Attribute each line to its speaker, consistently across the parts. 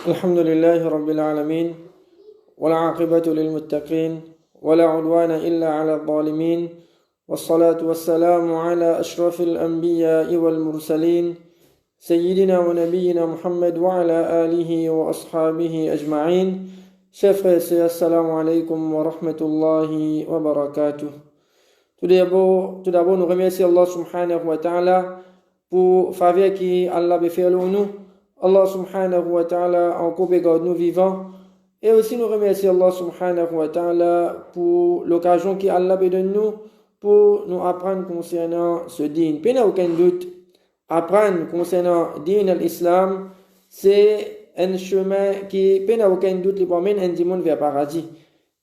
Speaker 1: الحمد لله رب العالمين والعاقبة للمتقين ولا عدوان إلا على الظالمين والصلاة والسلام على أشرف الأنبياء والمرسلين سيدنا ونبينا محمد وعلى آله وأصحابه أجمعين. Chers frères et sœurs, assalamu alaikum wa rahmatullahi wa barakatuh. Tout d'abord, nous remercions Allah subhanahu wa ta'ala pour faveur qui Allah a fait nous. Allah subhanahu wa ta'ala encore garde nous vivants. Et aussi nous remercions Allah subhanahu wa ta'ala pour l'occasion qu'Allah donne nous pour nous apprendre concernant ce din. Pas aucun doute, apprendre concernant din al-Islam, c'est un chemin qui, pas aucun doute, les promène un dimanche vers le paradis.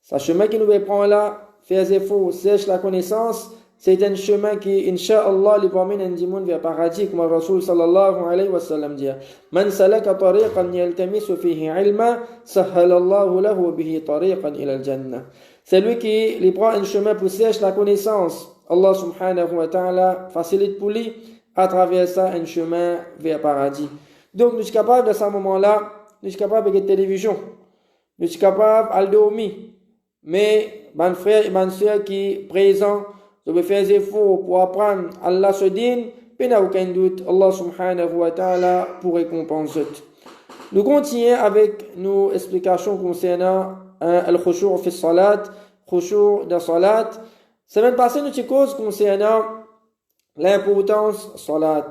Speaker 1: Ce chemin qui nous prend là, faire efforts, cherche la connaissance, c'est un chemin qui, incha'Allah, les promène un dimanche vers le paradis, comme le Rasul sallallahu alayhi wa sallam dit. Man salaka tariqan yaltamisu fihi ilma, sahhalallahu lahu bihi tariqan ila al-jannah. C'est lui qui les prend un chemin pour chercher la connaissance. Allah subhanahu wa ta'ala facilite pour lui à travers ça un chemin vers le paradis. Donc, nous sommes capables de ce moment-là, nous sommes capables de la télévision, nous sommes capables de dormir. Mais, mes frères et mes soeurs qui sont présents, je vais faire des efforts pour apprendre Allah se dit, il n'y a aucun doute, Allah subhanahu wa ta'ala pour récompenser. Nous continuons avec nos explications concernant al-khushu' fi salat, khushu' de salat. Semaine passée, nous avons concernant l'importance de salat.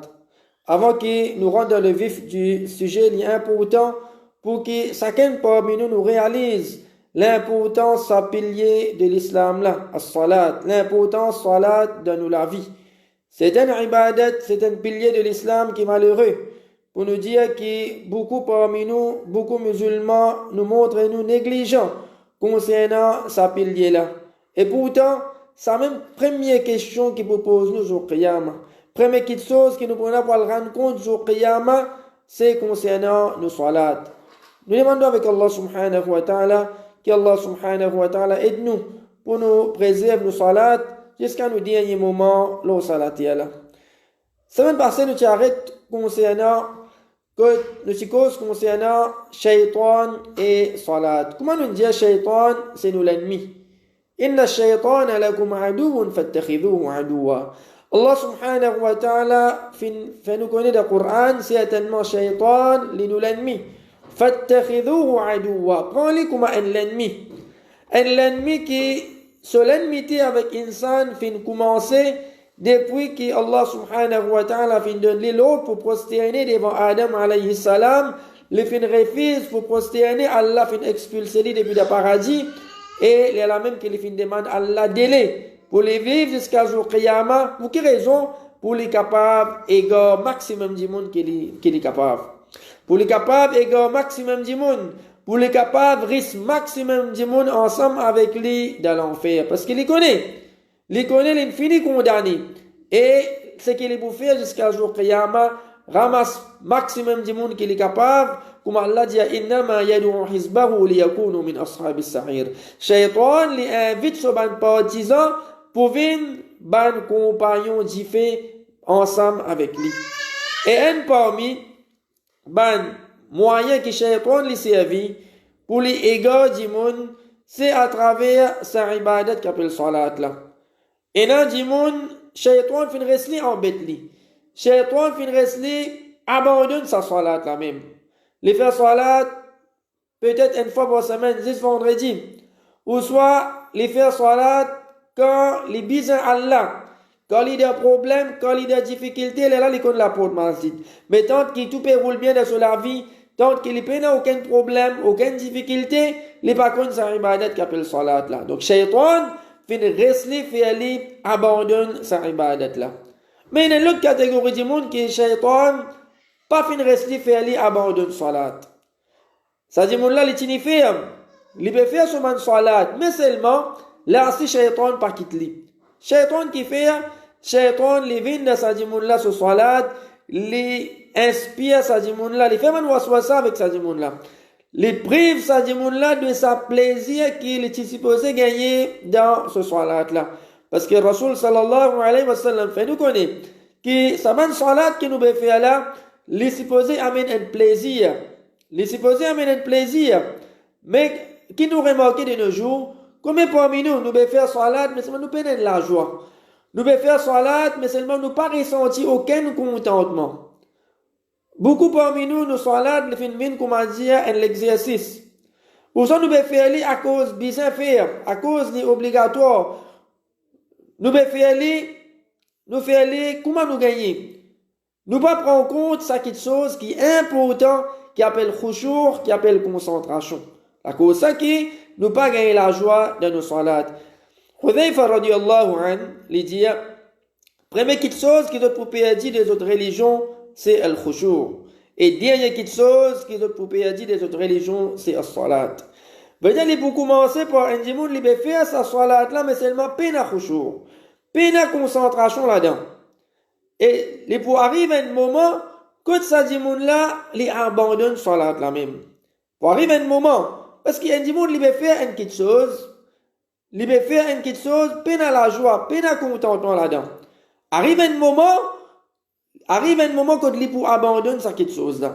Speaker 1: Avant que nous rentrions dans le vif du sujet, il est important pour que chacun parmi nous réalise l'importance sa pilier de l'islam là, as-salat, l'importance salat dans la vie. C'est un ibadat, c'est un pilier de l'islam qui est malheureux. Pour nous dire que beaucoup parmi nous, beaucoup musulmans nous montrent nous négligents concernant sa pilier là. Et pourtant, c'est la même première question qui propose nous au Qiyamah. Première petite chose qui nous prenons pour le rendre compte au Qiyamah, c'est concernant nos salats. Nous demandons avec Allah subhanahu wa ta'ala qu'Allah subhanahu wa ta'ala aide-nous pour nous préserver nos salats jusqu'à nos derniers moments, nos salats. Semaine passée, nous arrêtons concernant shaitan et salat. Comment nous dire shaitan, c'est nous l'ennemi. Inna shaitana lakum aduun fattakhidhuhu aduwa. Allah subhanahu wa ta'ala fait nous connaître le Coran, certainement shaitan, nous l'ennemi. Fattakhidhuhu aduwa. Prends-le comme un ennemi. Un ennemi qui, sur l'ennemité avec insan, fin commencer depuis que Allah subhanahu wa ta'ala fin donner l'ordre pour prosterner devant Adam alayhi salam, le fin refuse pour prosterner, Allah fin expulser depuis le paradis, et il y a la même qui fin demande Allah délai pour les vivre jusqu'à jour Qiyamah. Pour quelle raison? Pour les capables, égard maximum du monde qui est capable. Pour les capables, égard maximum du monde. Pour les capables, risque maximum du monde ensemble avec lui dans l'enfer. Parce qu'il les connaît. Les connaît, il finit condamné. Et ce qu'il est pour faire jusqu'à jour Qiyamah, ramasse maximum du monde qui est capable. Comme Allah dit, innama yad'u hizbahu liyakunu min ashabis sa'ir. Shaitan les invite sur ban partisans pour venir ban compagnon d'y faire ensemble avec lui. Et un parmi ban moyen que Shaitan les servit pour les égards du monde, c'est à travers sa ibadat qu'appelle salat là. Et dans du monde, Shaitan fin resli en bête li. Shaitan fin resli abandonne sa salat là même. Les faire salat peut-être une fois par semaine, juste vendredi. Ou soit les faire salat quand les besoins Allah, quand il y a des problèmes, quand il y a des difficultés, là, il connaît la porte masjid. Mais tant que tout peut rouler bien dans la vie, tant qu'il n'y a aucun problème, aucune difficulté, les pas contre sa ibadat qui appelle salat là. Donc, shaitan, fin rester faire lui, abandonne sa ibadat là. Mais il y a une autre catégorie du monde qui est shaitan, pas fin rester faire lui, abandonne salat. Ça dit, mon là, il est ferme. Il peut faire son salat, mais seulement, là, si shaitan pas quitte lui. Shaitan qui fait, shaitan, les vins de sa là, ce salat, les inspire sa là, les fait man waswasa avec sa là. Les prive sa là de sa plaisir qu'il est supposé gagner dans ce salat là. Parce que Rasul sallallahu alayhi wa sallam fait nous connaître que sa salat que nous peut faire là, les supposé amène un plaisir les supposés amènent un plaisir. Mais, qui nous remarque de nos jours, combien parmi nous, nous pouvons faire salat, mais seulement nous prenons de la joie. Nous pouvons faire salat, mais seulement nous pas ressentir aucun contentement. Beaucoup parmi nous, nous salat, nous faisons, comment dire, un exercice. Pour ça, nous pouvons faire à cause besoin faire, à cause de obligatoire. Nous pouvons faire comment nous gagner. Nous pas prendre en compte ça quelque chose qui est important, qui appelle khushu', qui appelle concentration. À cause ça qui nous pas gagner la joie dans nos salats. Hudhayfa radiyallahu anhu, il dit, première quelque chose qui doit pour perdre des autres religions, c'est le khushu'. Et dernière quelque chose qui doit pour perdre des autres religions, c'est le salat. Veut dire, il faut commencer par un dimoun, il peut faire sa salat là, mais seulement peine à khushu', peine à concentration là-dedans. Et il faut arriver à un moment, que ça dimoun là, il abandonne salat là même. Pour arriver à un moment, parce qu'il y a un dimoun, il peut faire une petite chose, peine à la joie, peine à contentement là-dedans. Arrive un moment quand il peut abandonner sa petite chose là.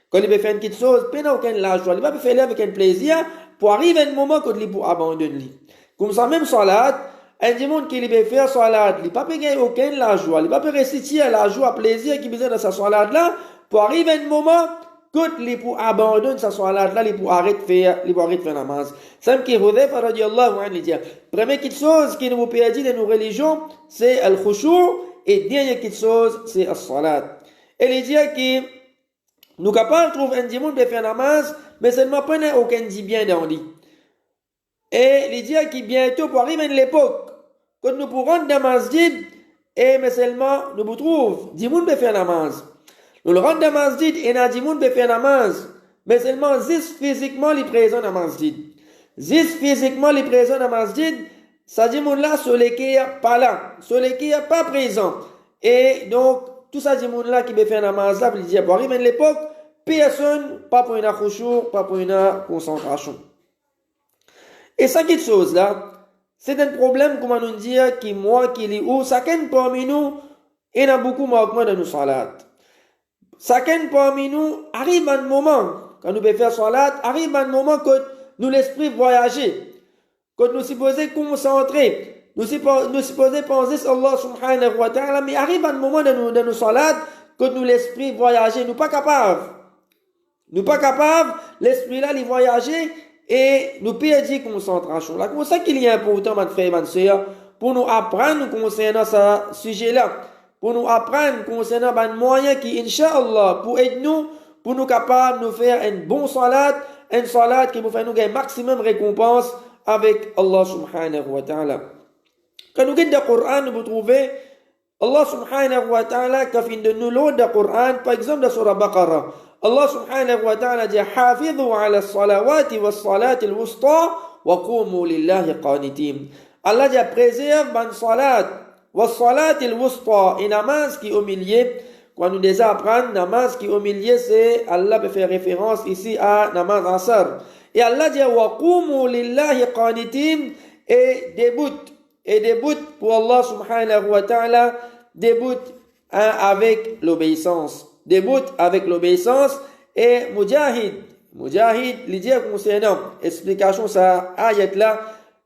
Speaker 1: Quand il peut faire une petite chose, peine à aucune la joie, il va faire avec un plaisir, pour arriver un moment quand il peut abandonner. Comme ça, même salat, un dimoun qui peut faire salat, il ne peut pas gagner aucune la joie, il ne peut pas réciter la joie, plaisir qui besoin de sa salat là, pour arriver un moment, quand il peut abandonner sa salat là, il peut arrêter de faire namaz. C'est ce que Hudhayfa radiyallahu anhu dit. Première chose qui nous perdit de nos religions, c'est le khushu', et dernière chose, c'est le salat. Et il dit que nous capables de trouver un dimoun de faire namaz, mais seulement pas aucun dit bien dans lui. Et il dit que bientôt, pour arriver à l'époque, quand nous pourrons rentrer dans le masjid, et mais seulement nous vous trouvons dimoun de faire namaz. Nous le rentrons dans le masjid et nous avons dimoun de faire namaz, mais seulement 10 physiquement les présents dans le masjid. 10 physiquement les présents dans le masjid, ça dimoun là, sur lesquels pas là, sur lesquels pas présent. Et donc, tout ça dimoun là qui peut faire namaz là, il dit, pour arriver à l'époque, personne, pas pour une khushu', pas pour une concentration. Et ça, quelque chose là, c'est un problème, comment nous dire, qui moi, qui lit où, chacun parmi nous, il y a beaucoup de manquements dans nos salats. Chacun parmi nous arrive à un moment, quand nous pouvons faire salat, arrive à un moment que nous l'esprit voyager, quand nous supposons concentrer, nous supposons penser sur Allah subhanahu wa ta'ala, mais arrive à un moment dans nos salats, que nous l'esprit voyager, nous pas capables. Nous pas capables, l'esprit là, il voyager, et nous perdons concentration. Là, c'est ça qu'il est important, mes frères et mes sœurs, pour nous apprendre concernant ce sujet-là, pour nous apprendre concernant les moyens qui, Inch'Allah, pour aider nous, pour nous capables de nous faire un bon salat qui nous fait nous gagner maximum récompense avec Allah subhanahu wa ta'ala. Quand nous regardons le Coran, nous trouvons Allah subhanahu wa ta'ala qui fait de nous l'autre du Coran, par exemple, dans la Surah Baqarah. Allah subhanahu wa ta'ala dit Hafidhu ala salawati wa salati al-wusta wa qumu lillahi qanitim. Allah dit préserve ban salat wa salati al-wusta, et namaz qui est au milieu. Quand nous déjà apprendre namaz qui est au milieu, c'est Allah peut faire référence ici à namaz asr. Et Allah dit wa qumu lillahi qanitim, et début pour Allah subhanahu wa ta'ala, début avec l'obéissance. Débute avec l'obéissance. Et Mujahid, il dit concernant, explication ça, ayat là,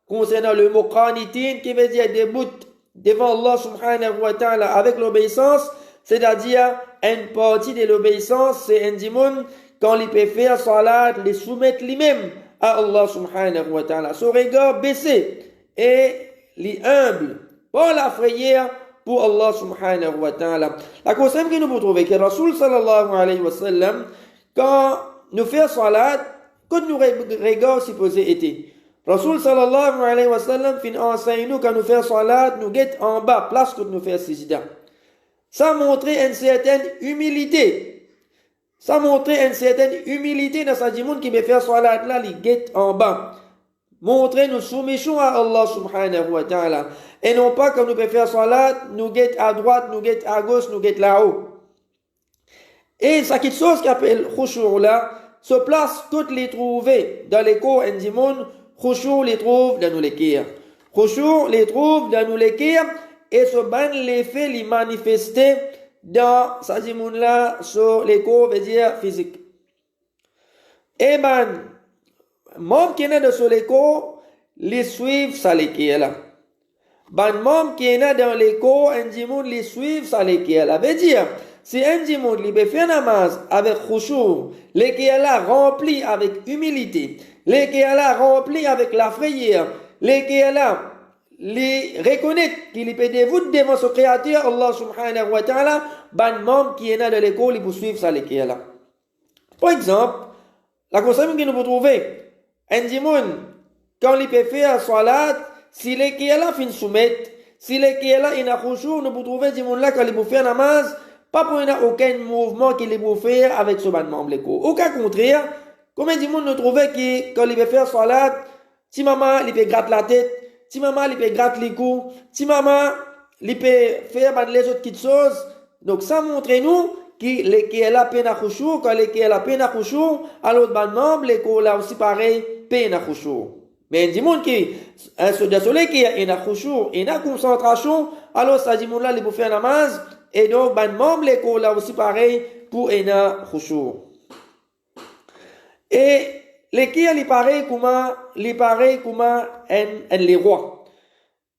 Speaker 1: concernant le mot qanitin, qui veut dire début devant Allah subhanahu wa ta'ala avec l'obéissance, c'est-à-dire une partie de l'obéissance, c'est un dimoun, quand il peut faire salat, les soumettre lui-même à Allah subhanahu wa ta'ala. Son regard baissé et les humble, pas la frayère, pour Allah subhanahu wa ta'ala. La cause que nous pouvons trouver que Rasul sallallahu alayhi wa sallam, quand nous faisons salat, quand nous regardons supposé été. Rasul sallallahu alayhi wa sallam fin enseigne nous quand nous faisons salat, nous guette en bas, place que nous faisons sijda. Ça montre une certaine humilité. Ça montre une certaine humilité dans sa dimoun qui veut faire salat là, il guette en bas. Montrer nous soumettons à Allah subhanahu wa ta'ala. Et non pas quand nous pouvons faire salat, nous guette à droite, nous guette à gauche, nous guette là-haut. Et ça quelque chose qui appelle khushu' là, se place toutes les trouver dans les cours indimon, khushu' les trouve dans nos lekir. Khushu' les trouve dans nos lekir, et ce ban les fait les manifester dans sa dimoun là, sur les cours, veut dire physique. Et ben, membres qui est de ce l'écho, les suivent ça l'équipe là. Ben, membres qui est dans l'écho, un dimoun les suivent ça l'équipe là. Veut dire, si un dimoun li fait namaz avec khushu, l'équipe là rempli avec humilité, l'équipe là rempli avec la frayeur, l'équipe là les reconnaître qu'il peut dévout devant son créateur Allah subhanahu wa ta'ala, ben membre qui est dans l'écho, il poursuivre ça l'équipe là. Par exemple, la consommation que nous pouvons trouver, un dimoun, quand il peut faire salat, si l'équipe là fin soumettre, si l'équipe là il a khushu, nous pouvons trouver un dimoun là quand il peut faire namaz, pas pour aucun mouvement qu'il peut faire avec ce ban membre l'écho. Au cas contraire, comme un dimoun nous trouvait que quand il peut faire salat, si maman il peut gratter la tête, si maman il peut gratter les coups, si maman il peut faire les autres petites choses, donc ça montre nous que l'équipe là peine à khushu, quand l'équipe là peine à khushu, alors ban membre l'écho là aussi pareil peine à khushu. Mais un monde qui de soleil qui est en khushu, en concentration, alors ça dit monde là il peut faire namaz et donc ban membre l'écho là aussi pareil pour en khushu. Et l'équipe il pareil comment en les rois.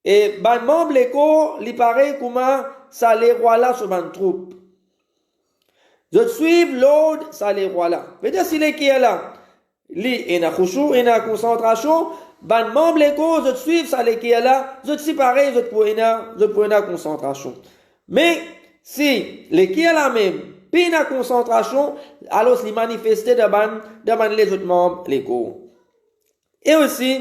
Speaker 1: Et ban membre l'écho il pareil comment ça les rois là sur ban troupe. Je suis l'ordre ça les rois là. Veut dire si l'équipe est là li en khushu, en concentration, ban membre l'écho, je suis ça l'équipe est là, je suis pareil, je pour en concentration. Mais si l'équipe est là même, puis en concentration, alors il manifeste devant les autres membres l'écho. Et aussi,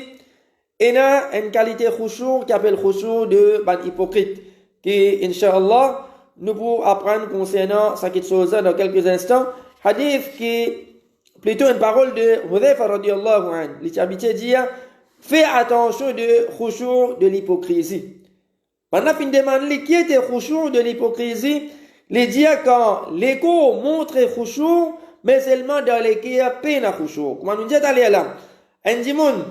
Speaker 1: il y a une qualité khushu qui appelle khushu de ban hypocrite, qui inshallah nous pouvons apprendre concernant cette chose dans quelques instants. Hadith qui plutôt une parole de Hudhayfa radiyallahu anhu. Il habitué dire fais attention de khushu de l'hypocrisie. Pendant fin demande qui était khushu de l'hypocrisie, il dit quand l'écho montre khushu mais seulement dans l'équipe peine khushu. Comment nous dit aller là? Un dimoun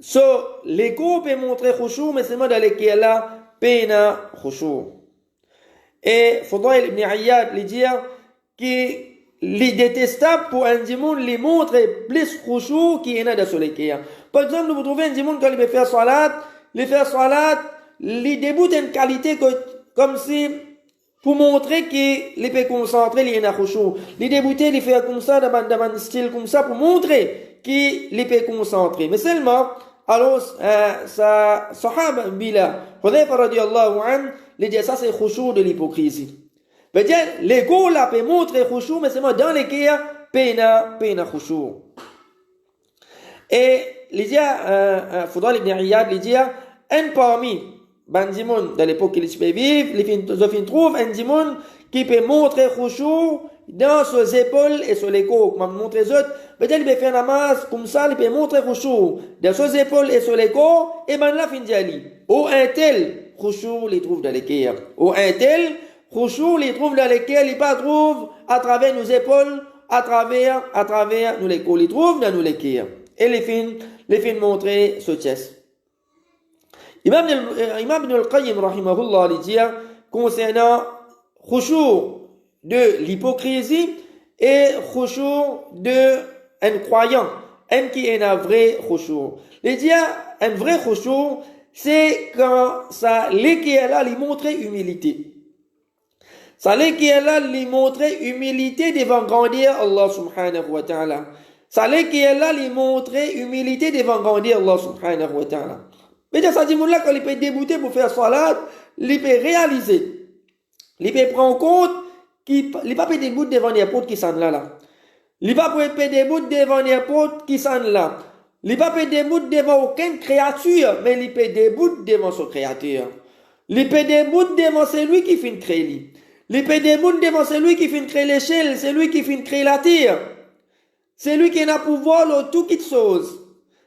Speaker 1: so l'écho peut montrer khushu mais seulement dans l'équipe là peine khushu. Et Fudayl ibn Iyad il dit que les détestables pour un dimoun les montre plus khushu qui est dans ce l'équipe. Par exemple, vous trouvez un dimoun quand il veut faire salat, il déboute une qualité comme si pour montrer qu'il peut concentrer, il est dans khushu. Il déboute, il fait comme ça, dans un style comme ça pour montrer qu'il peut concentrer. Mais seulement, alors, ça, sahaba bila, Hudhayfa radiyallahu anhu, il dit ça c'est khushu de l'hypocrisie. Veut dire, l'ego là peut montrer khushu, mais seulement dans l'équipe, peine khushu. Et il dit, Fudayl ibn Iyad, il dit, un parmi, ban dimoun, dans l'époque qu'il peut vivre, il trouve un dimoun qui peut montrer khushu dans ses épaules et sur l'écho, comme montrer les autres. Peut-être il peut faire namaz, comme ça, il peut montrer khushu dans ses épaules et sur l'écho, et ben là, fin d'ali. Ou un tel, khushu, il trouve dans l'équipe. Ou un tel, khushu, il trouve dans lesquels il pas trouve à travers nos épaules, à travers nous les il trouve dans nous les kirs. Et les fins montrer ce chest. Imam Ibn al-Qayyim rahimahullah il dit concernant khushu de l'hypocrisie et khushu de un croyant, un qui est un vrai khushu. Il dit un vrai khushu c'est quand ça l'équipe là lui montrer humilité. Ça qui est là, lui montrer humilité devant grandir Allah subhanahu wa ta'ala. Ça qui est là, lui montrer humilité devant grandir Allah subhanahu wa ta'ala. Mais ça dit, là, quand il peut débouter pour faire salat, il peut réaliser. Il peut prendre compte qu'il ne peut pas débouter devant n'importe qui s'en là. Il ne peut pas débouter devant n'importe qui s'en là. Il ne peut pas débouter devant aucune créature, mais il peut débouter devant son créateur. Il peut débouter devant celui qui fait créer lui. Les pédémoun devant celui qui fait créer l'échelle, celui qui fait créer la terre. Celui qui a pouvoir de tout qui chose.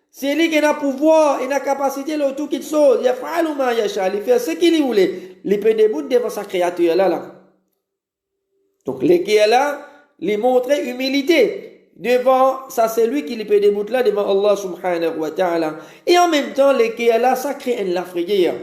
Speaker 1: Celui qui a pouvoir et la capacité de tout qui chose. Il fait ce qu'il voulait. Les pédémoun devant sa créature là. Donc les qui est là, les montrer humilité devant ça c'est lui qui les pédémoun là devant Allah subhanahu wa ta'ala. Et en même temps les qui est là, ça crée une la frayeur.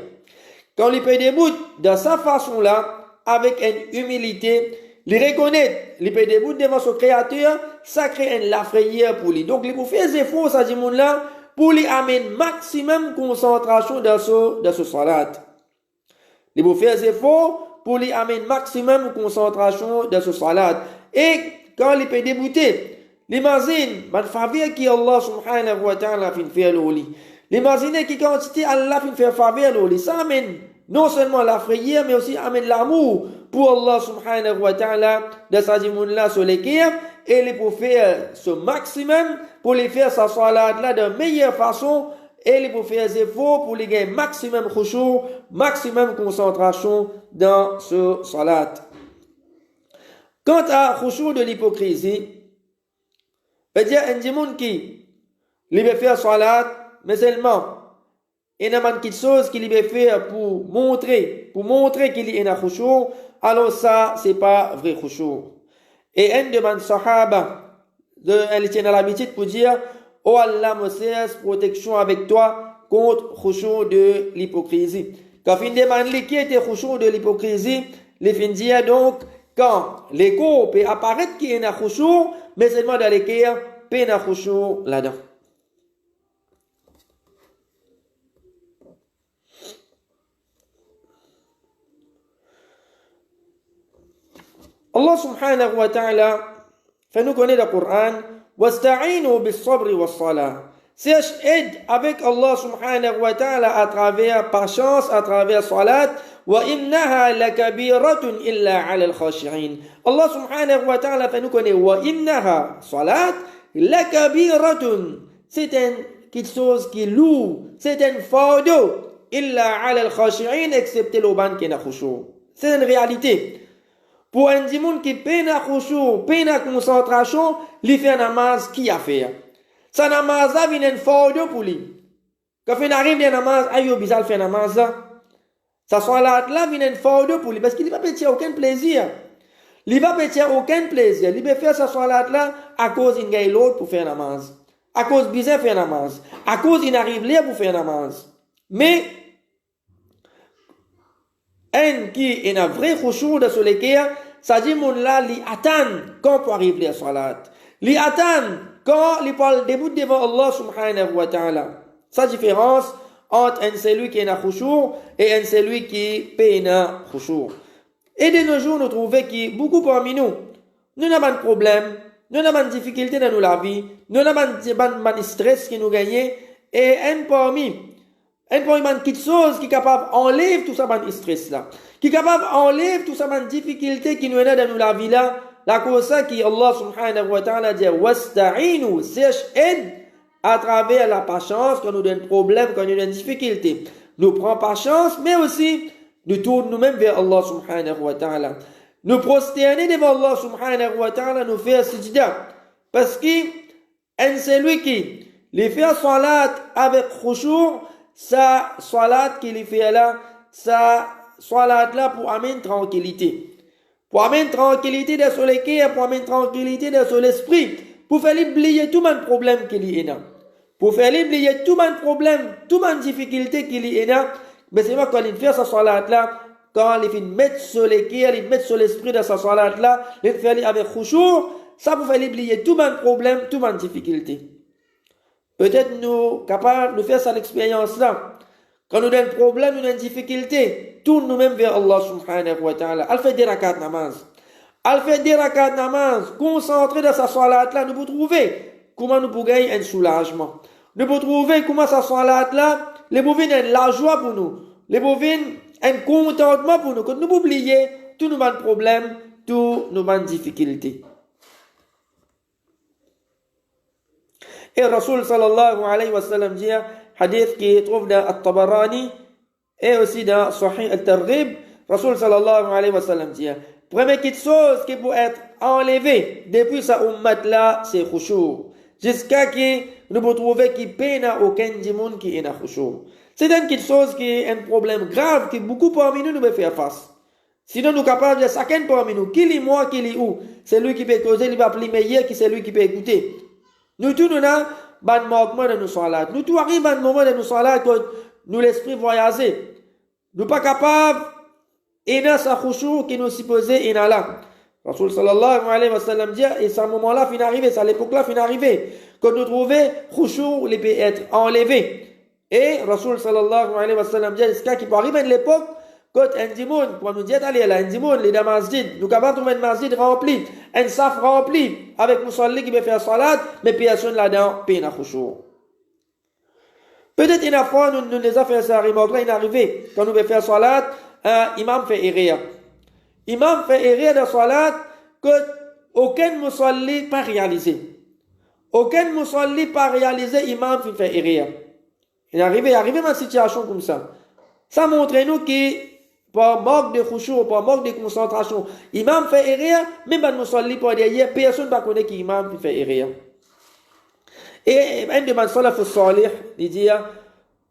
Speaker 1: Quand les pédémoun de sa façon là, avec une humilité, Il reconnaît, il peut debout devant son créateur, ça crée la frayeur pour lui. Donc, il peut faire des efforts, ça dit mon là, pour lui amener maximum concentration dans ce salat. Il peut faire des efforts pour lui amener maximum concentration dans ce salat. Et quand il peut débuter, l'imagine, man faveur qui Allah subhanahu wa ta'ala fin faire le lit. L'imagine qui quantité Allah fin faire faveur le lit. Ça amène non seulement la frayeur, mais aussi amène l'amour pour Allah subhanahu wa ta'ala de sa là sur les cœurs. Et il peut faire ce maximum pour les faire sa salat là de meilleure façon. Et il peut faire des efforts pour les gagner maximum khushu', maximum concentration dans ce salat. Quant à khushu' de l'hypocrisie, c'est-à-dire un démon qui veut faire salat, mais seulement il y a quelque chose qu'il veut faire pour montrer qu'il y a un khushu', alors ça, c'est pas vrai khushu'. Et un de mes sahaba, elle tient l'habitude pour dire, oh Allah, me cesse protection avec toi contre khushu' de l'hypocrisie. Quand il demande qui était khushu' de l'hypocrisie, il fin dire donc, quand l'écho peut apparaître qu'il y a un khushu', mais seulement dans les cœurs, il y a un khushu' là-dedans. Allah subhanahu wa ta'ala fait nous connaître le Coran. Wasta'inu bis-sabri was-salah. Cherche aide avec Allah subhanahu wa ta'ala à travers patience, à travers salat. Wa innaha lakabiratun illa 'ala al-khashi'in. Allah subhanahu wa ta'ala fait nous connaître wa innaha salat lakabiratun. C'est quelque chose qui est lourd, c'est un fardeau illa 'ala al-khashi'in excepté l'oban qui n'a khushu'. C'est une réalité. Pour un démon qui peine à khushu', peine à concentration, il fait un namaz qui a fait. Sa namaz là vient un fardeau pour lui. Quand il arrive à namaz, ayo bizarre fait namaz là. Sa salat là vient un fardeau pour lui parce qu'il ne va pas tirer aucun plaisir. Il va pas tirer aucun plaisir. Il va faire sa salat là à cause il gagne l'autre pour faire namaz. À cause bizarre faire namaz. À cause il arrive là pour faire namaz. Mais un qui est un vrai khushu' de ce cœur, ça dit mon là, il attend quand pour arriver à salat. Il attend quand il parle debout devant Allah subhanahu wa ta'ala. Sa différence entre un celui qui est un khushu' et un celui qui est un khushu'. Et de nos jours, nous trouvons que beaucoup parmi nous n'avons pas de problème, nous n'avons pas de difficulté dans la vie, nous n'avons pas de stress qui nous gagne, et un parmi quelque chose qui est capable d'enlever tout ça, de stress là. Qui est capable d'enlever tout ça, de difficulté qui nous est dans la vie là. La cause ça qui Allah subhanahu wa ta'ala dit, wasta'inu, cherche aide à travers la patience quand nous donne problème, quand nous donne difficulté. Nous prenons patience, mais aussi nous tournons nous-mêmes vers Allah subhanahu wa ta'ala. Nous prosterner devant Allah subhanahu wa ta'ala, nous faire sujda. Parce que c'est lui qui les fait salat avec khushu', sa salat qu'il fait là, sa salat là pour amener tranquillité. Pour amener tranquillité dans son cœur, pour amener tranquillité dans son esprit, pour faire oublier tout le problème qu'il y a. Pour faire oublier tout le problème, toute la difficulté qu'il y a. Mais c'est moi quand il fait sa salat là, quand il fait mettre sur le cœur, il met sur l'esprit de sa salat là, il fait avec khushu', ça pour faire oublier tout le problème, toute la difficulté. Peut-être nous capables de faire cette expérience-là. Quand nous avons un problème, nous avons une difficulté, tourne nous-mêmes vers Allah subhanahu wa ta'ala. Elle fait des rakat namaz. Elle fait des rakat namaz. Concentré dans sa salat-là, nous pouvons trouver comment nous pouvons gagner un soulagement. Nous pouvons trouver comment sa salat-là, les pouvons la joie pour nous. Les pouvons un contentement pour nous. Quand nous oublions tous nos problèmes, tous nos difficultés. Et Rasul sallallahu alayhi wa sallam dit, hadith qui trouve dans At-Tabarani et aussi dans Sahih Al-Targhib, Rasul sallallahu alayhi wa sallam dit, première chose qui peut être enlevée depuis sa ummat là, c'est khushu'. Jusqu'à que nous pouvons trouver qu'il peine à aucun démon qui est dans khushu'. C'est quelque chose qui est un problème grave que beaucoup parmi nous devons faire face. Sinon, nous sommes capables de chacun parmi nous, qui est moi, qui est où, c'est lui qui peut causer, il va plus meilleur, qui c'est lui qui peut écouter. Nous tous, nous avons un manquement de nos salats. Nous tous arrivons à un moment de nos salats que nous l'esprit voyager. Nous ne sommes pas capables, et dans sa khushu' qui nous supposait, et là. Rasul sallallahu alayhi wa sallam dit, et ce moment-là finit arrivé, c'est à l'époque-là finit arrivé, que nous trouvons khushu, les peut être enlevé. Et Rasul sallallahu alayhi wa sallam dit, c'est ce qui peut arriver à l'époque, quand un dimoun, pour nous dire, allez, là, un dimoun, les masjid, nous capables de trouver un masjid rempli, un saf rempli, avec musalli qui peut faire salat, mais personne là-dedans, paye na khushu. Peut-être une fois, nous les avons fait ça, remarque-là, il est arrivé, quand nous veut faire salat, imam fait erreur. Imam fait erreur de salat que aucun musalli pas réalisé. Aucun musalli pas réalisé, imam fait erreur. Il est arrivé à une situation comme ça. Ça montre nous que par manque de khushu, par manque de concentration, imam fait erreur, même pas musalli pas derrière, personne ne connaît qu'imam fait erreur. Et un de mes salaf salih, il dit,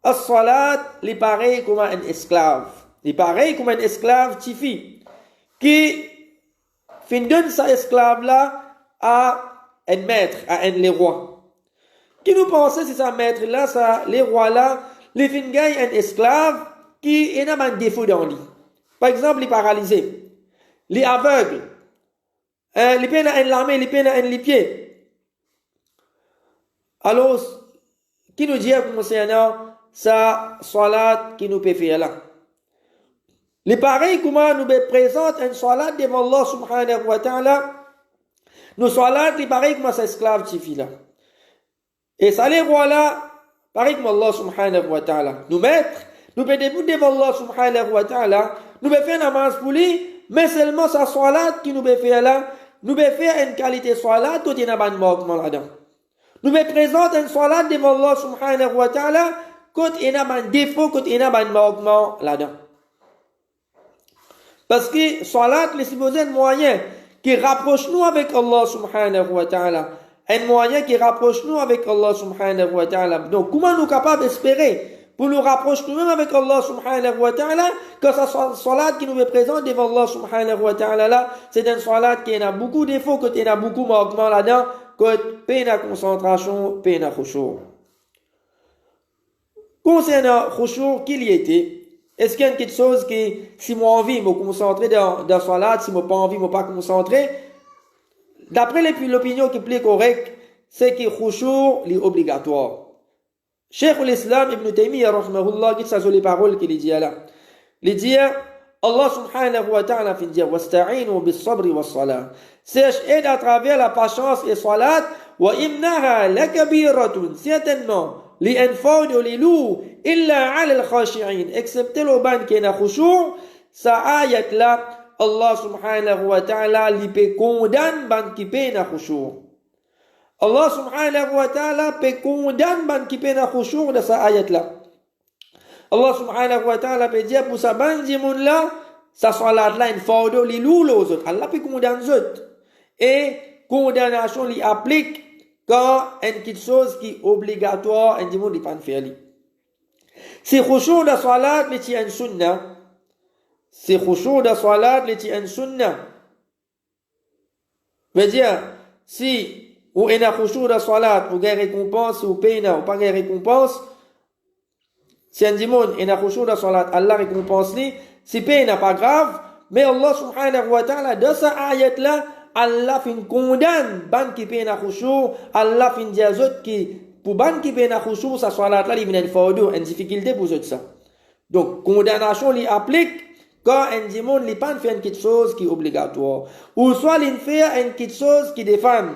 Speaker 1: as-salat, il est pareil comme un esclave. Il est pareil comme un esclave tifi, qui fin donne sa esclave là à un maître, à un les rois. Qui nous pensait c'est sa maître là, ça, les rois là, les fin gagne un esclave qui a un défaut dans lui. Par exemple, il est paralysé, il est aveugle, il peine à un lamé, il peine à un pied. Alors, qui nous dit concernant sa salat qui nous peut faire là? Les pareils, comment nous présente un salat devant Allah subhanahu wa ta'ala, nous salat, les pareils, comment ça esclave tifi là. Et ça les rois là, pareil comme Allah subhanahu wa ta'ala. Nous mettre, nous peut debout devant Allah subhanahu wa ta'ala, nous peut faire namaz pour lui, mais seulement sa salat qui nous peut faire là, nous peut faire une qualité salat, tout est un ban manquement là-dedans. Nous peut présenter un salat devant Allah subhanahu wa ta'ala, quand il y a un défaut, quand il y a un manquement là-dedans. Parce que salat, c'est supposé un moyen qui rapproche nous avec Allah subhanahu wa ta'ala. Un moyen qui rapproche nous avec Allah subhanahu wa ta'ala. Donc, comment nous sommes capables d'espérer pour nous rapprocher nous-mêmes avec Allah subhanahu wa ta'ala, que ce salat qui nous est présent devant Allah subhanahu wa ta'ala là, c'est un salat qui a beaucoup de défauts, qui a beaucoup de manquements là-dedans, qui peine à concentration, peine à khushu. Concernant khushu, qu'il y était, est-ce qu'il y a quelque chose qui, si moi envie, me concentrer dans salat, si moi pas envie, me pas concentrer, d'après l'opinion qui est plus correcte, c'est que khushu est obligatoire. Cheikh l'Islam Ibn Taymiyyah, rahmahullah, dit ça sur les paroles qu'il dit là. Il dit, Allah subhanahu wa ta'ala fin dire, wasta'inu bis sabri was salat. C'est aide à travers la patience et salat, wa imnaha lakabiratun, certainement, li enfawd ou li lou, illa ala al-khashi'in, excepté le ban qui est na khushu', sa ayat là, Allah subhanahu wa ta'ala li pe condamne ban qui pe na khushu'. Allah subhanahu wa ta'ala peut condamner ban qui peut na khushu' de sa ayat là. Allah subhanahu wa ta'ala peut dire pour sa bandi moun là, sa salat là une faudo li lou les autres. Allah peut condamner les autres. Et condamnation li applique quand une quelque chose qui est obligatoire, un dimoun li pas faire li. Si khushu' de salat li ti un sunnah. Si khushu' de salat li ti un sunnah. Veut dire si ou en a khushu' de salat, ou gagne récompense, ou paye ou pas gagne récompense, si un dimoun en a khushu' de salat, Allah récompense li, si paye n'a pas grave, mais Allah subhanahu wa ta'ala, de sa ayat là, Allah fin condamne, ban qui paye n'a khushu', Allah fin dit aux autres qui, pour ban qui paye n'a khushu', sa salat là, il vient de faire une difficulté pour eux ça. Donc, condamnation li applique, quand un dimoun li pas fait quelque chose qui est obligatoire, ou soit il fait une quelque chose qui défend.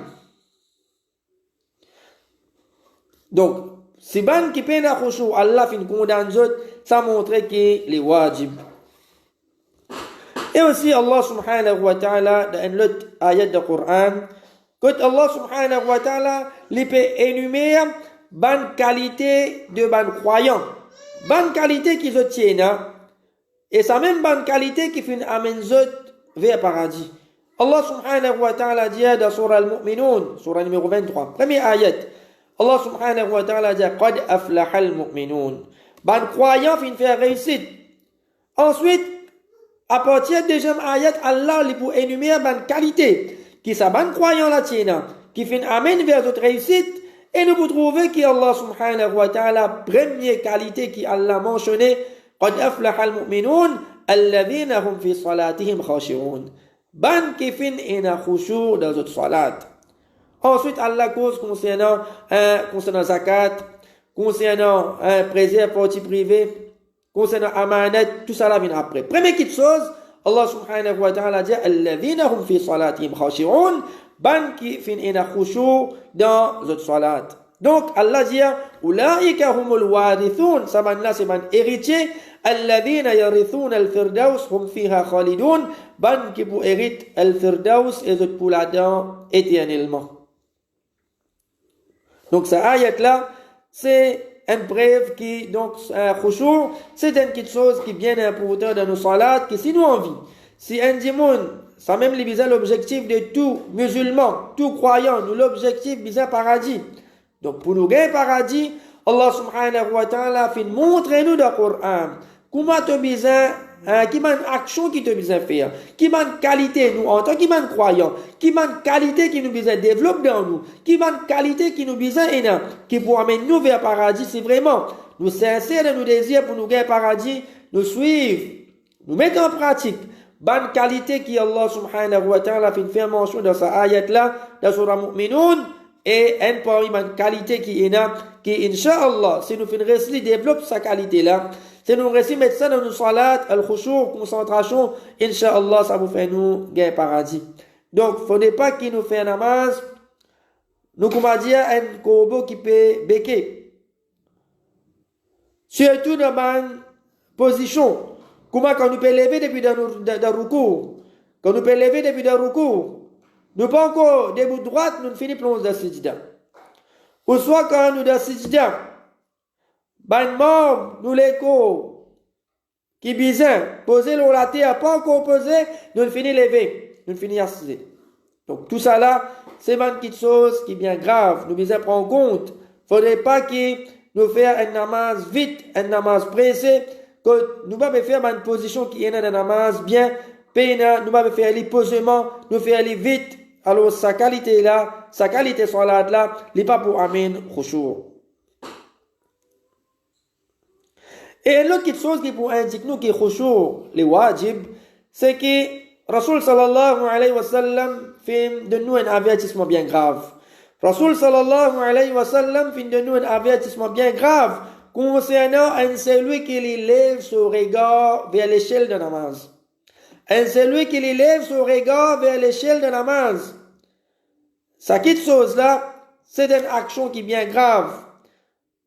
Speaker 1: Donc, si ban qui peine à khushu', Allah fin condamne zot, ça montre que les wajib. Et aussi Allah subhanahu wa ta'ala, dans une autre ayat du Coran, quand Allah subhanahu wa ta'ala, il peut énumérer ban qualité de ban croyant. Ban qualité qui zot tiennent, et sa même ban qualité qui fin amène zot vers paradis. Allah subhanahu wa ta'ala dit dans surah Al-Mu'minun, surah numéro 23, première ayat. Allah subhanahu wa ta'ala dit qad aflaha al-mu'minun. Ban croyant fin faire réussite. Ensuite, à partir de deuxième ayat, Allah lui pour énumérer ban qualité qui sa ban croyant la tienne, qui fin amène vers notre réussite, et nous pouvons trouver que Allah subhanahu wa ta'ala première qualité qui Allah mentionné qad aflaha al-mu'minun alladhina hum fi salatihim khashi'un. ban qui fin ina khushu dans notre salat. Ensuite, Allah cause concernant zakat, concernant préserve partie privée, concernant amanat, tout ça là vient après. Première petite chose, Allah subhanahu wa ta'ala dit alladhina hum fi salatihim khashi'un, ban qui fin ina khushu dans notre salat. Donc Allah dit ulaika humul warithun, ça man là c'est man héritier, alladhina yarithuna al-firdaus hum fiha khalidun, ban qui pour hérite al-firdaus et pour là-dedans éternellement. Donc, cette ayat-là, c'est un bref qui, donc, khushu', c'est une petite chose qui est bien importante dans nos salats, que si nous envie, si un dimanche, ça même les bizarre l'objectif de tout musulman, tout croyant, nous l'objectif bizarre paradis. Donc, pour nous gagner paradis, Allah subhanahu wa ta'ala fait montrer nous dans le Coran, comment tu bizarre, qui man action qui te besoin faire, qui man qualité nous en tant que croyant, qui man qualité qui nous besoin développer dans nous, qui man qualité qui nous besoin qui pour amener nous vers le paradis, c'est vraiment nous sincères de nos désirs pour nous gagner paradis, nous suivre, nous mettre en pratique bonne qualité qui Allah subhanahu wa ta'ala fait faire mention dans sa ayat là dans surah Mu'minun et un parmi les qualité qui est là qui inch'Allah si nous faisons rester développe sa qualité là. Si nous réussissons mettre ça dans nos salats, al-khushu', concentration, inch'Allah, ça vous fait nous gagner paradis. Donc, il ne faudrait pas qu'il nous fait un namaz, nous, comment dire, un corbeau qui peut béquer. Surtout dans ma position. Comment quand nous peut lever depuis dans le recours. Quand nous peut lever depuis dans le recours. Nous pas encore debout droite, nous finissons plonge dans le sijda. Ou soit quand nous dans le sijda, ban membre, nous l'écho, qui bizarre, poser l'eau la terre, pas encore posé, nous finissons lever, nous finissons assis. Donc tout ça là, c'est une petite chose qui est bien grave, nous devons prendre en compte. Faudrait pas que nous fassions un namaz vite, un namaz pressé, que nous ne faire une position qui est un namaz bien, nous ne faire les posements, nous faire les vite. Alors sa qualité là, sa qualité salat là, n'est pas pour amen khushu'. Et l'autre chose qui pour indiquer nous qui est khushu', les wajib, c'est que Rasul sallallahu alayhi wa sallam fait de nous un avertissement bien grave. Rasul sallallahu alayhi wa sallam fait de nous un avertissement bien grave concernant un celui qui lève son regard vers l'échelle de namaz. Un celui qui lève son regard vers l'échelle de namaz. Ça quitte chose là, c'est une action qui est bien grave.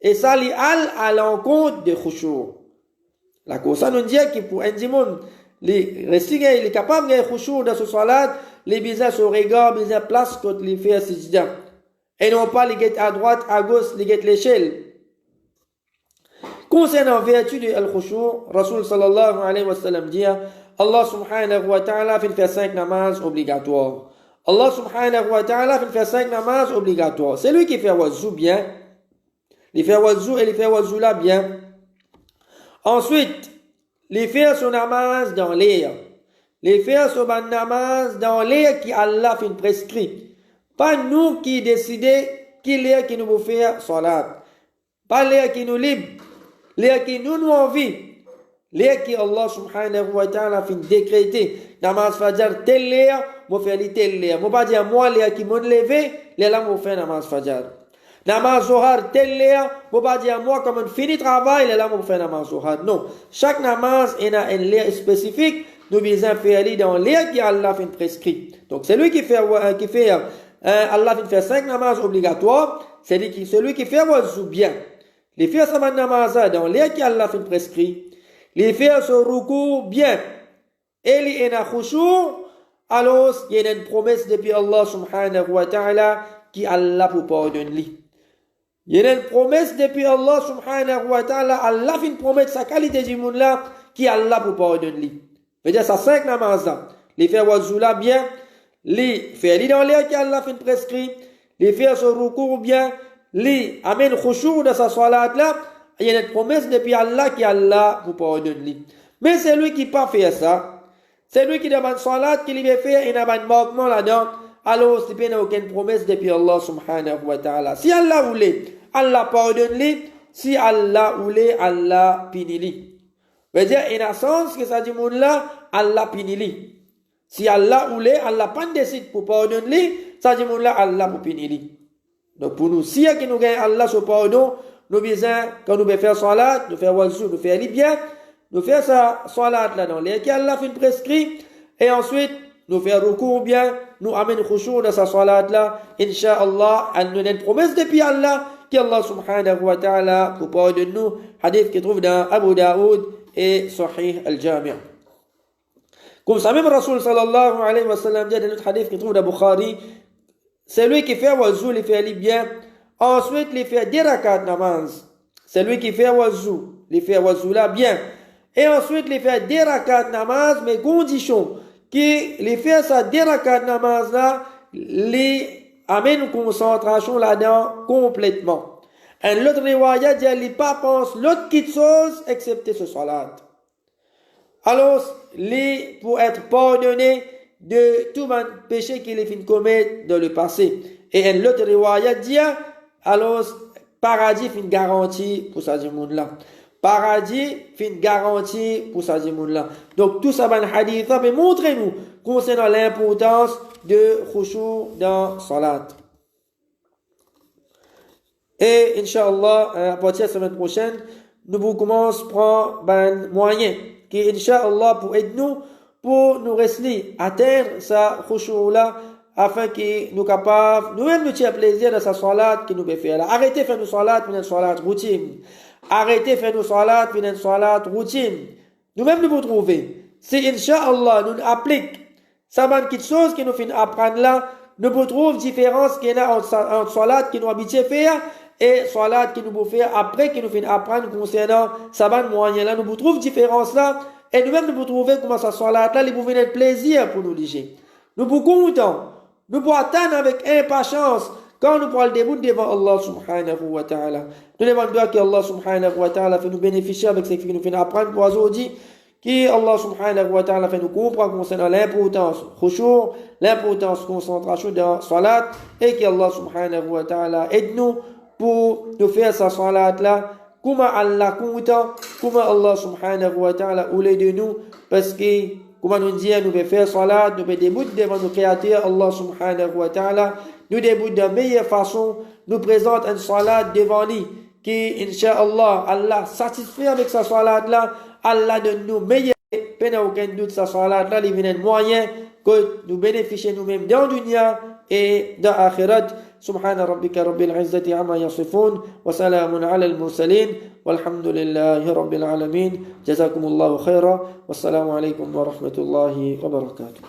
Speaker 1: Et ça li à l'encontre de khushu'. La cause ça nous dit que pour un dimanche, il est capable de khushu' dans ce salat, les bizarres son regard, bizarre place quand il fait sijda. Et non pas les guettes à droite, à gauche, les guettes l'échelle. Concernant vertu de al-khushu', Rasul sallallahu alayhi wa sallam dit, Allah subhanahu wa ta'ala fait faire 5 namazes obligatoires. Allah subhanahu wa ta'ala fait faire 5 namazes obligatoires. C'est lui qui fait wazou bien. Il fait wazou et il fait wazou là bien. Ensuite, il fait son namaz dans l'air. Il fait son namaz dans l'air qui Allah fait prescrit. Pas nous qui décidons qui l'air qui nous veut faire salat. Pas l'air qui nous libre. L'air qui nous envie. L'air qui Allah subhanahu wa ta'ala fait décréter. Namaz fajar tel l'air, moi faire tel l'air. Moi pas dire moi l'air qui m'a levé, l'air là moi faire namaz fajar. Namaz zohar tel l'air, moi pas dire moi comme on finit travail, l'air là moi faire namaz zohar. Non, chaque namaz il a un l'air spécifique. Nous visons faire aller dans l'air qui Allah fait prescrit. Donc c'est lui qui fait Allah fait 5 namaz obligatoires, c'est celui qui fait wazou bien. Les faire sa namaz dans l'air qui Allah fait prescrit. Les faire son ruku bien. Et les ena khushu', alors il y a une promesse depuis Allah subhanahu wa ta'ala qui Allah pour pardonner. Il y a une promesse depuis Allah subhanahu wa ta'ala, Allah fait une promesse sa qualité du monde là qui Allah pour pardonner. C'est-à-dire ça 5 namaz là. Les faire wazou là bien, les faire dans l'air qui Allah fait prescrit, les faire son ruku bien, les amène khushu' dans sa salat là. Il y a une promesse depuis Allah qui Allah vous pardonne. Mais c'est lui qui pas fait ça. C'est lui qui demande salat, qui lui fait faire, il n'a pas de manquement là-dedans. Alors, il n'y a aucune promesse depuis Allah subhanahu wa ta'ala. Si Allah voulait, Allah pardonne-lui. Si Allah voulait, Allah punit-lui. Veut dire, il y a un sens que ça dit, là, Allah punit-lui. Si Allah voulait, Allah pas décide pour pardonner, ça dit là Allah pour punir. Donc pour nous, si qui nous gagne Allah sur pardon, nous besoin quand nous faire salat, nous faire wazou, nous faire bien, nous faire ça salat là dans les Allah fait prescrit et ensuite nous faire recours bien, nous amène khushu dans sa salat là, Inch'Allah, elle nous donne promesse depuis Allah qu'Allah subhanahu wa ta'ala pour pardonner nous, hadith qui trouve dans Abu Daoud et Sahih al-Jami'. Comme ça même Rasul sallallahu alayhi wa sallam dit dans notre hadith qui trouve dans Bukhari, c'est lui qui fait wazou, il fait bien, ensuite il fait 10 rakat namaz. C'est lui qui fait wazou, il fait wazou là bien. Et ensuite il fait 10 rakat namaz, mais condition qu'il fait ça 10 rakat namaz là, il amène une concentration là-dedans complètement. Et l'autre riwaya dit il pas pense l'autre petite chose excepté ce salat. Alors, pour être pardonné de tout péché qu'il ait fait commettre dans le passé. Et l'autre riwaya dit, alors, paradis fait une garantie pour ça, là. Paradis fait une garantie pour ça, là. Donc, tout ça, hadith, ça peut montrer nous concernant l'importance de khushu dans salat. Et, Inch'Allah, à partir de la semaine prochaine, nous vous commençons à prendre un moyen qui, Inch'Allah, pour aider nous, pour nous rester, atteindre sa khushu là, afin que nous capables, nous-mêmes nous tirer plaisir de sa salat qui nous peut faire là. Arrêtez de faire nos salat, puis une salat routine. Arrêtez de faire nos salat, puis une salat routine. Nous-mêmes nous vous trouver. Si, Inch'Allah, nous appliquons, ça va quelque chose qui nous fait apprendre là, nous vous trouver différence qu'il y a entre salat qui nous habitués à faire, et salat qui nous peut faire après qui nous fait apprendre concernant sabat moyen là nous vous trouve différence là et nous-mêmes nous vous trouver comment ça salat là il vous venir plaisir pour nous liger nous pour content nous pour attendre avec impatience quand nous pourrons le début devant Allah subhanahu wa ta'ala nous demandons que Allah subhanahu wa ta'ala fait nous bénéficier avec ce qui nous fait apprendre pour aujourd'hui qui Allah subhanahu wa ta'ala fait nous comprendre concernant l'importance khushu l'importance concentration dans salat et que Allah subhanahu wa ta'ala aide-nous pour nous faire sa salat là, comment Allah content, comment Allah subhanahu wa ta'ala voulait de nous, parce que, comment nous dire, nous devons faire salat, nous devons débuter devant nos créateurs, Allah subhanahu wa ta'ala, nous débutons de la meilleure façon, nous présente une salat devant lui, qui, Inch'Allah, Allah satisfait avec sa salat là, Allah donne nous meilleur, peine aucun doute sa salat là, il vient moyen que nous bénéficions nous-mêmes dans le dunya et dans l'akhirat. سبحان ربك رب العزة عما يصفون وسلام على المرسلين والحمد لله رب العالمين جزاكم الله خيرا والسلام عليكم ورحمة الله وبركاته